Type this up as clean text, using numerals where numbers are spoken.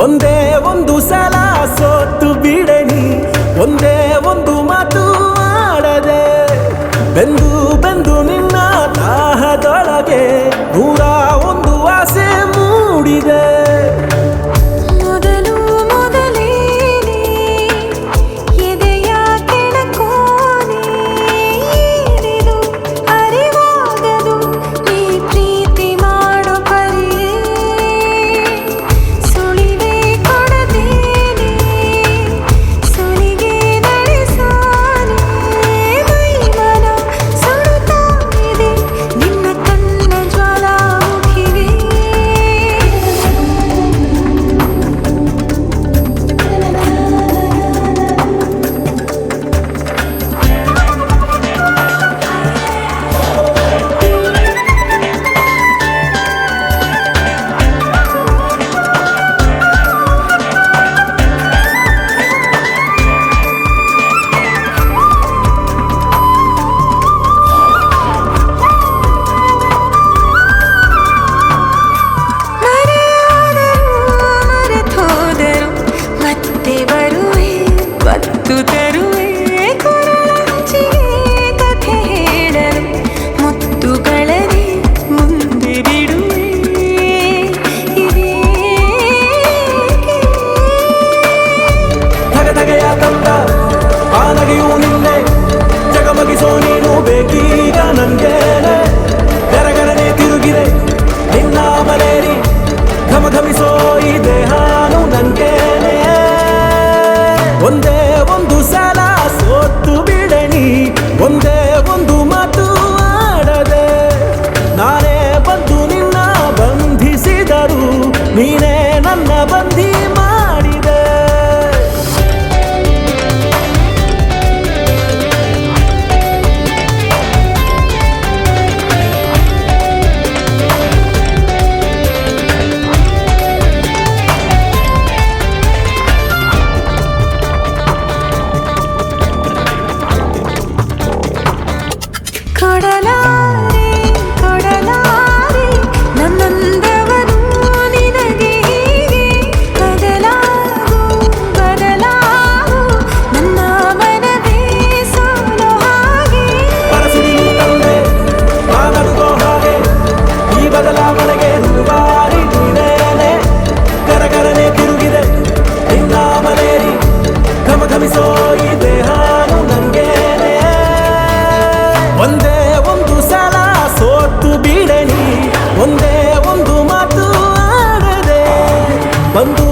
ಒಂದೇ ಒಂದು ಸಲ ಸೋತು ಬಿಡನಿ, ಒಂದೇ ಒಂದು ಮಾತು ಆಡದೆ, ಬೆಂದು ಬೆಂದು ನಿನ್ನ ದಾಹದೊಳಗೆ ನೂರ ಒಂದು ಆಸೆ ಮೂಡಿದೆ. ಜಗಮಗಿಸೋ ನೀನು ಬೇಕೀಗ ನನ್ಗೇನೆ, ಗರಗರನೆ ತಿರುಗಿದೆ ನಿನ್ನ ಮನೇರಿ, ಘಮಘಮಿಸೋ ಈ ದೇಹಾನು ನನ್ಗೇನೆ. ಒಂದೇ ಒಂದು ಸಲ ಸೋತು ಬಿಡನಿ, ಒಂದೇ ಒಂದು ಮಾತು ಆಡದೆ, ನಾನೇ ಬಂದು ನಿನ್ನ ಬಂಧಿಸಿದರು, ನೀನೇ ನನ್ನ ಬಂಧಿ ಮಾಡಿದೆ. ಕೊಡಲಾರೆ ಕೊಡಲಾರೆ ನನ್ನಂದವನು ನಿನಗೆ ಹೀಗೆ, ಬದಲಾಗು ಬದಲಾಗು ನನ್ನ ಮನವೇ ಸೋಲೋ ಹಾಗೆ. ಮನಸ್ಸಿನ ತಂದೆ ನಾನಡುಗೋ ಹಾಗೆ, ಈ ಬದಲಾವಣೆಗೆ ದುಬಾರಿ ನೀನೇನೆ, ಗರಗರನೆ ತಿರುಗಿದೆ ನಿನ್ನ ಮನೇರಿ, ಘಮಘಮಿಸೋ ಈ ದೇಹಾನು ನಂಗೇನೆ. ಒಂದೇ ಒಂದು ಸಲ ಸೋತು ಬಿಡನಿ, ಒಂದೇ ಒಂದು ಮಾತು ಆಡದೆ, ಬಂದು